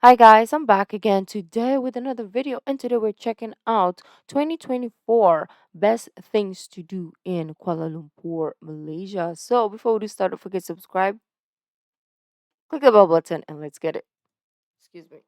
Hi guys, I'm back again today with another video, and today we're checking out 2024 best things to do in Kuala Lumpur, Malaysia. So before we do start, don't forget to subscribe, click the bell button, and let's get it. Excuse me.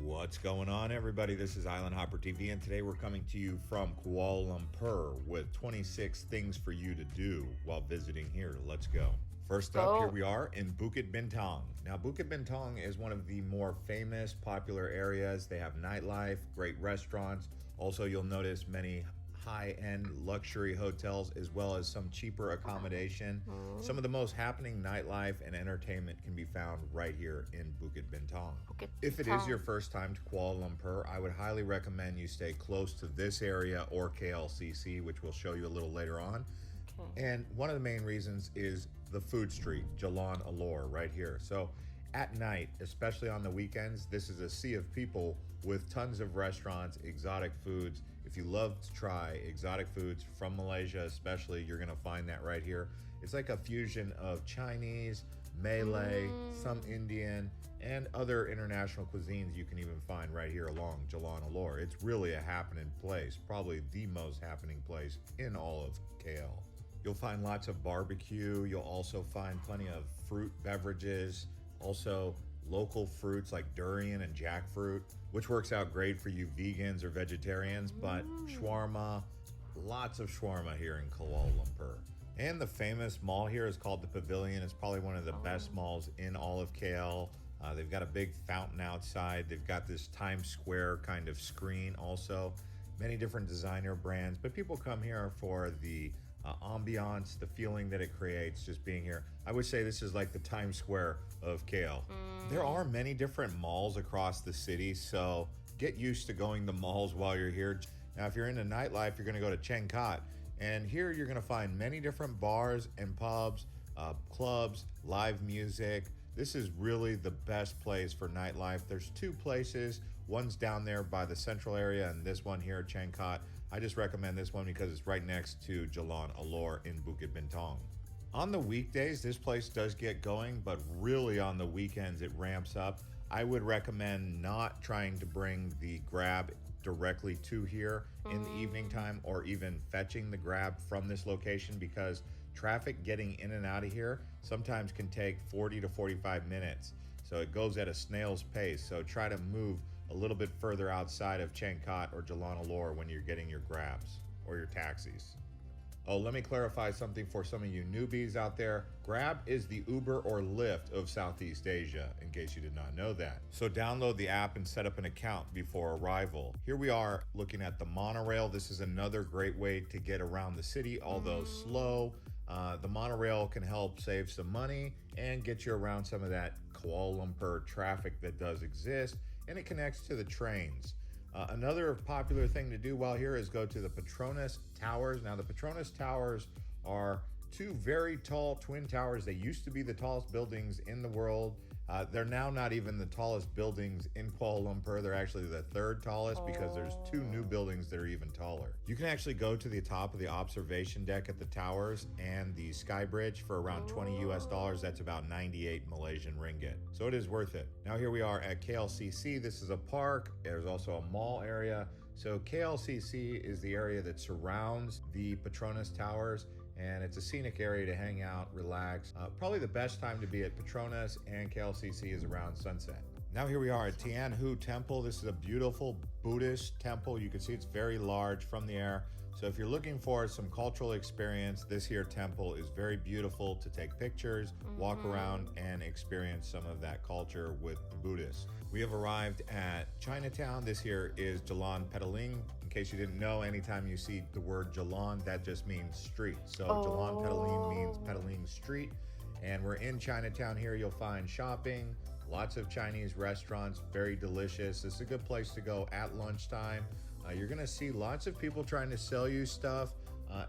What's going on, everybody? This is Island Hopper TV, and today we're coming to you from Kuala Lumpur with 26 things for you to do while visiting here. Let's go. First up, here Oh, we are in Bukit Bintang. Now, Bukit Bintang is one of the more famous, popular areas. They have nightlife, great restaurants. Also, you'll notice many high-end luxury hotels as well as some cheaper accommodation. hmm, Some of the most happening nightlife and entertainment can be found right here in Bukit Bintang. Bukit If it is your Bintang. first time to Kuala Lumpur, I would highly recommend you stay close to this area or KLCC, which we'll show you a little later on. Okay. And one of the main reasons is the food street, Jalon Alor, right here. So at night, especially on the weekends, this is a sea of people with tons of restaurants, exotic foods. If you love to try exotic foods from Malaysia, especially, you're going to find that right here. It's like a fusion of Chinese, Malay, some Mm, Indian, and other international cuisines you can even find right here along Jalon Alor. It's really a happening place, probably the most happening place in all of KL. You'll find lots of barbecue. You'll also find plenty of fruit beverages, also local fruits like durian and jackfruit, which works out great for you vegans or vegetarians. But mm. shawarma, lots of shawarma here in Kuala Lumpur. And the famous mall here is called the Pavilion. It's probably one of the Oh, best malls in all of KL. They've got a big fountain outside. They've got this Times Square kind of screen also. Many different designer brands, but people come here for the ambiance, the feeling that it creates just being here. I would say this is like the Times Square of KL. There mm, are many different malls across the city, so get used to going to malls while you're here. Now, if you're into nightlife, you're going to go to changkat, and here you're going to find many different bars and pubs, clubs, live music. This is really the best place for nightlife. There's two places. One's down there by the central area, and this one here, Changkat. I just recommend this one because it's right next to Jalan Alor in Bukit Bintang. On the weekdays, this place does get going, but really on the weekends, it ramps up. I would recommend not trying to bring the grab directly to here in the evening mm. time or even fetching the grab from this location because traffic getting in and out of here sometimes can take 40 to 45 minutes. So it goes at a snail's pace. So try to move a little bit further outside of Changkat or Jalan Alor when you're getting your grabs or your taxis. Oh, let me clarify something for some of you newbies out there. Grab is the Uber or Lyft of Southeast Asia, in case you did not know that. So download the app and set up an account before arrival. Here we are looking at the monorail. This is another great way to get around the city, although Mm. slow. The monorail can help save some money and get you around some of that Kuala Lumpur traffic that does exist, and it connects to the trains. Another popular thing to do while here is go to the Petronas Towers. Now, the Petronas Towers are two very tall twin towers. They used to be the tallest buildings in the world. They're now not even the tallest buildings in Kuala Lumpur. They're actually the third tallest because there's two new Oh. buildings that are even taller. You can actually go to the top of the observation deck at the towers and the sky bridge for around 20 US dollars. Oh. That's about 98 Malaysian ringgit. So it is worth it. Now here we are at KLCC. This is a park. There's also a mall area. So KLCC is the area that surrounds the Petronas Towers, and it's a scenic area to hang out, relax. Probably the best time to be at Petronas and KLCC is around sunset. Now here we are at Tian Hu Temple. This is a beautiful Buddhist temple. You can see it's very large from the air. So if you're looking for some cultural experience, this here temple is very beautiful to take pictures, walk Mm-hmm. around, and experience some of that culture with the Buddhists. We have arrived at Chinatown. This here is Jalan Petaling. In case you didn't know, anytime you see the word Jalan, that just means street. So Jalan Petaling means Oh. Petaling Street. And we're in Chinatown here. You'll find shopping, lots of Chinese restaurants, very delicious. This is a good place to go at lunchtime. You're going to see lots of people trying to sell you stuff,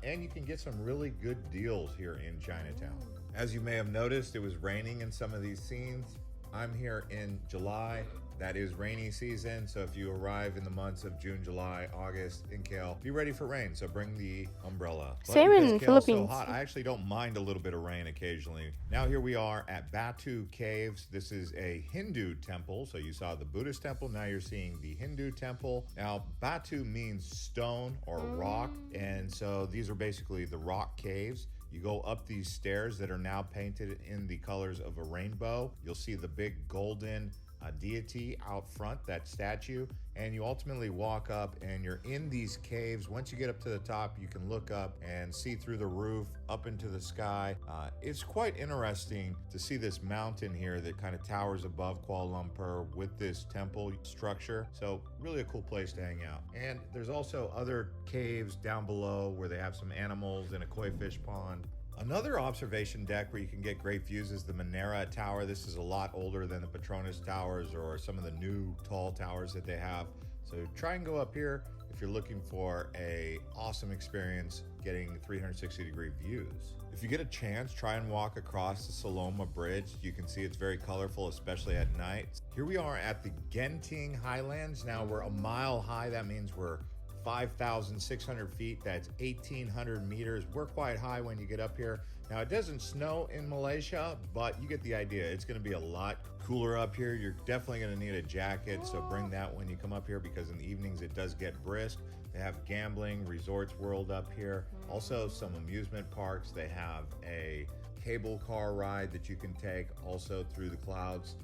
and you can get some really good deals here in Chinatown. Mm. As you may have noticed, it was raining in some of these scenes. I'm here in July. That is rainy season. So if you arrive in the months of June, July, August in Kale, be ready for rain. So bring the umbrella. But Same because in Kale's so Philippines. hot, I actually don't mind a little bit of rain occasionally. Now here we are at Batu Caves. This is a Hindu temple. So you saw the Buddhist temple. Now you're seeing the Hindu temple. Now Batu means stone or rock. And so these are basically the rock caves. You go up these stairs that are now painted in the colors of a rainbow. You'll see the big golden deity out front, that statue, and you ultimately walk up and you're in these caves. Once you get up to the top, you can look up and see through the roof up into the sky. It's quite interesting to see this mountain here that kind of towers above Kuala Lumpur with this temple structure. So really a cool place to hang out. And there's also other caves down below where they have some animals and a koi fish pond. Another observation deck where you can get great views is the Menera Tower. This is a lot older than the Petronas Towers or some of the new tall towers that they have. So try and go up here if you're looking for a awesome experience getting 360-degree views. If you get a chance, try and walk across the Saloma Bridge. You can see it's very colorful, especially at night. Here we are at the Genting highlands. Now we're a mile high. That means we're 5,600 feet. That's 1,800 meters. We're quite high when you get up here. Now, it doesn't snow in Malaysia, but you get the idea. It's going to be a lot cooler up here. You're definitely going to need a jacket, so bring that when you come up here because in the evenings it does get brisk. They have gambling, Resorts World up here. Also, some amusement parks. They have a cable car ride that you can take also through the clouds.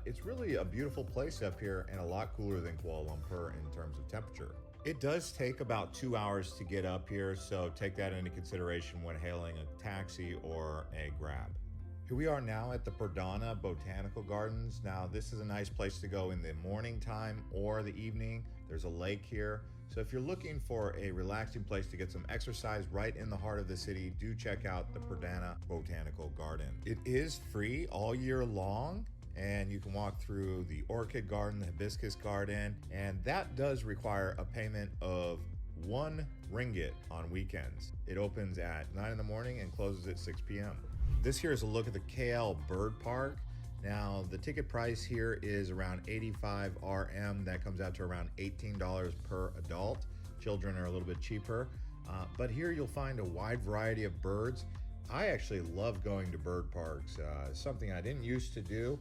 It's really a beautiful place up here and a lot cooler than Kuala Lumpur in terms of temperature. It does take about 2 hours to get up here, so take that into consideration when hailing a taxi or a Grab. Here we are now at the Perdana Botanical Gardens. Now, this is a nice place to go in the morning time or the evening. There's a lake here. So if you're looking for a relaxing place to get some exercise right in the heart of the city, do check out the Perdana Botanical Garden. It is free all year long. And you can walk through the orchid garden, the hibiscus garden, and that does require a payment of 1 ringgit on weekends. It opens at 9 in the morning and closes at 6 p.m. This here is a look at the KL Bird Park. Now, the ticket price here is around 85 RM. That comes out to around $18 per adult. Children are a little bit cheaper. But here you'll find a wide variety of birds. I actually love going to bird parks. Something I didn't used to do.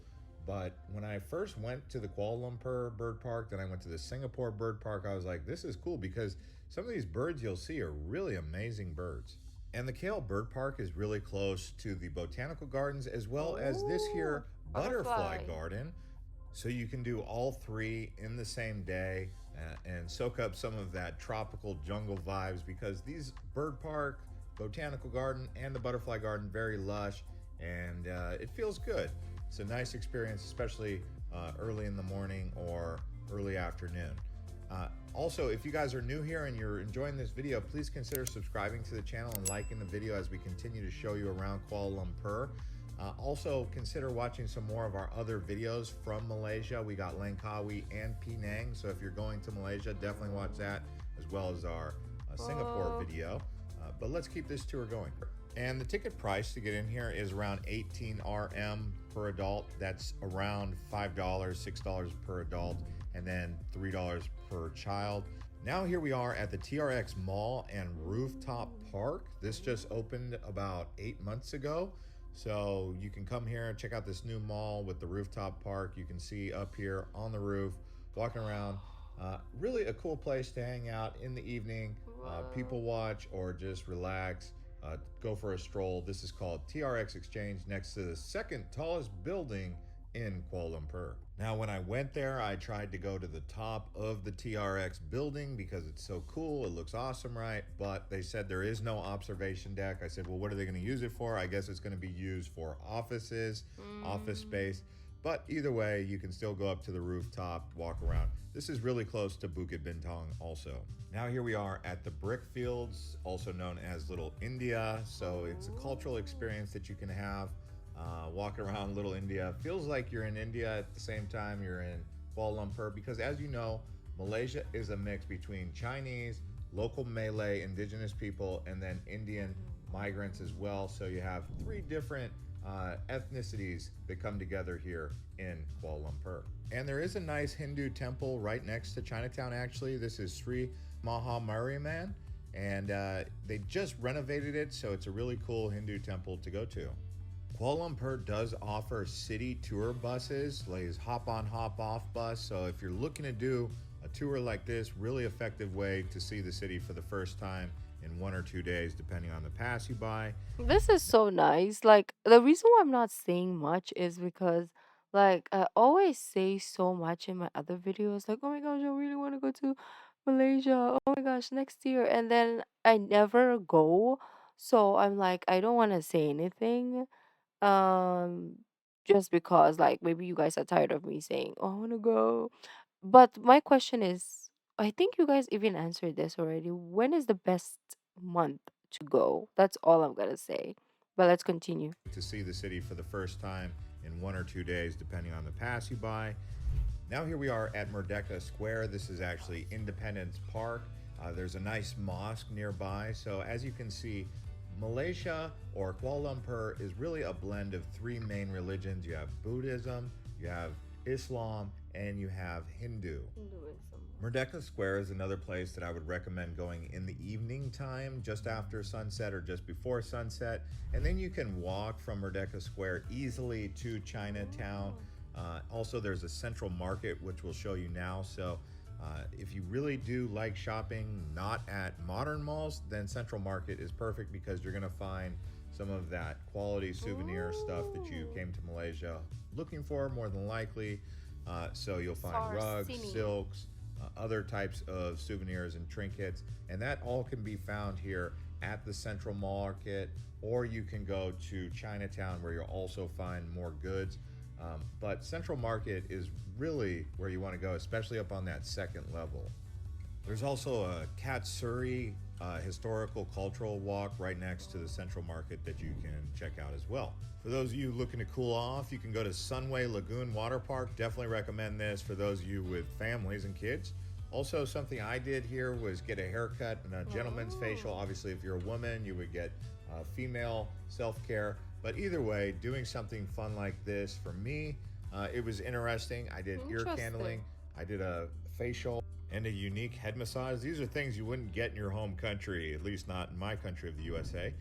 But when I first went to the Kuala Lumpur Bird Park, then I went to the Singapore Bird Park, I was like, this is cool because some of these birds you'll see are really amazing birds. And the KL Bird Park is really close to the Botanical Gardens as well as this here butterfly garden. So you can do all three in the same day and soak up some of that tropical jungle vibes because these bird park, botanical garden, and the butterfly garden, very lush and it feels good. It's a nice experience, especially early in the morning or early afternoon. Also, if you guys are new here and you're enjoying this video, please consider subscribing to the channel and liking the video as we continue to show you around Kuala Lumpur. Also, consider watching some more of our other videos from Malaysia. We got Langkawi and Penang, so if you're going to Malaysia, definitely watch that, as well as our Singapore video. But let's keep this tour going. And the ticket price to get in here is around 18 RM per adult. That's around $5, $6 per adult, and then $3 per child. Now here we are at the TRX Mall and Rooftop Park. This just opened about 8 months ago. So you can come here and check out this new mall with the rooftop park. You can see up here on the roof, walking around. Really a cool place to hang out in the evening, people watch or just relax. Go for a stroll. This is called TRX Exchange next to the second tallest building in Kuala Lumpur. Now, when I went there, I tried to go to the top of the TRX building because it's so cool. It looks awesome, right? But they said there is no observation deck. I said, well, what are they going to use it for? I guess it's going to be used for offices, office space. But either way, you can still go up to the rooftop, walk around. This is really close to Bukit Bintang also. Now here we are at the Brick Fields, also known as Little India. So it's a cultural experience that you can have. Walking around Little India. Feels like you're in India at the same time you're in Kuala Lumpur because as you know, Malaysia is a mix between Chinese, local Malay, indigenous people, and then Indian migrants as well. So you have three different ethnicities that come together here in Kuala Lumpur. And there is a nice Hindu temple right next to Chinatown, actually. This is Sri Maha Mariamman, and they just renovated it, so it's a really cool Hindu temple to go to. Kuala Lumpur does offer city tour buses, like hop on, hop off bus. So if you're looking to do a tour like this, really effective way to see the city for the first time in 1 or 2 days, depending on the pass you buy. This is so nice. Like the reason why I'm not saying much is because like I always say so much in my other videos, like, oh my gosh, I really want to go to Malaysia. Oh my gosh, next year. And then I never go. So I'm like, I don't want to say anything. Um, just because like maybe you guys are tired of me saying, oh, I want to go. But my question is, I think you guys even answered this already. When is the best month to go? That's all I'm gonna say. But let's continue. To see the city for the first time in 1 or 2 days, depending on the pass you buy. Now, here we are at Merdeka Square. This is actually Independence Park. There's a nice mosque nearby. So, as you can see, Malaysia or Kuala Lumpur is really a blend of three main religions. You have Buddhism, you have Islam, and you have Hindu. Hinduism. Merdeka Square is another place that I would recommend going in the evening time, just after sunset or just before sunset. And then you can walk from Merdeka Square easily to Chinatown. Also, there's a central market, which we'll show you now. So, if you really do like shopping not at modern malls, then Central Market is perfect because you're going to find some of that quality souvenir stuff that you came to Malaysia looking for, more than likely. So you'll find rugs, silks, other types of souvenirs and trinkets, and that all can be found here at the Central Market, or you can go to Chinatown where you'll also find more goods. But Central Market is really where you want to go, especially up on that second level. There's also a Katsuri historical cultural walk right next to the Central Market that you can check out as well. For those of you looking to cool off, you can go to Sunway Lagoon Water Park. Definitely recommend this for those of you with families and kids. Also, something I did here was get a haircut and a gentleman's facial. Obviously, if you're a woman, you would get female self-care. But either way, doing something fun like this for me, it was interesting. I did ear candling, I did a facial, and a unique head massage. These are things you wouldn't get in your home country, at least not in my country of the USA.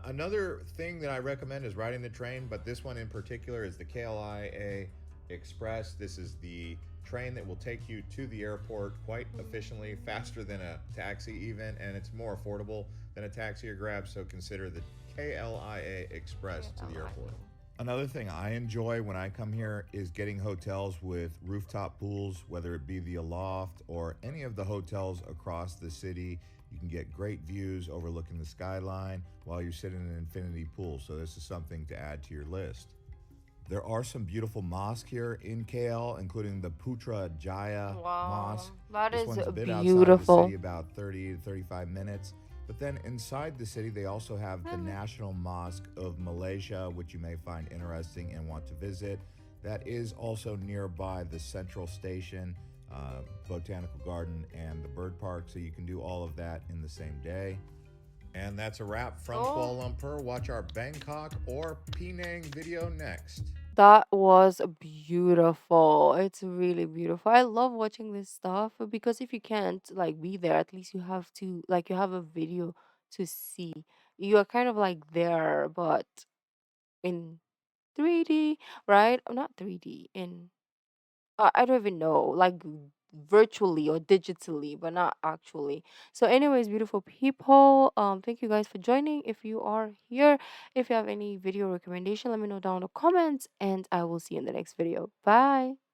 Another thing that I recommend is riding the train, but this one in particular is the KLIA Express. This is the train that will take you to the airport quite efficiently, faster than a taxi even, and it's more affordable than a taxi or grab, so consider the KLIA Express to the airport. Another thing I enjoy when I come here is getting hotels with rooftop pools, whether it be the Aloft or any of the hotels across the city. You can get great views overlooking the skyline while you're sitting in an infinity pool. So this is something to add to your list. There are some beautiful mosques here in KL, including the Putra Jaya Mosque. That This is one's a bit outside of the beautiful. city, about 30 to 35 minutes. But then inside the city, they also have the National Mosque of Malaysia, which you may find interesting and want to visit. That is also nearby the Central Station, Botanical Garden, and the Bird Park. So you can do all of that in the same day. And that's a wrap from Kuala Lumpur. Watch our Bangkok or Penang video next. That was beautiful. It's really beautiful. I love watching this stuff because if you can't like be there, at least you have to like you have a video to see. You are kind of like there, but in 3D, right? Not 3D, in I don't even know, like virtually or digitally, but not actually. So, anyways, beautiful people, thank you guys for joining. If you are here, if you have any video recommendation, let me know down in the comments, and I will see you in the next video. Bye.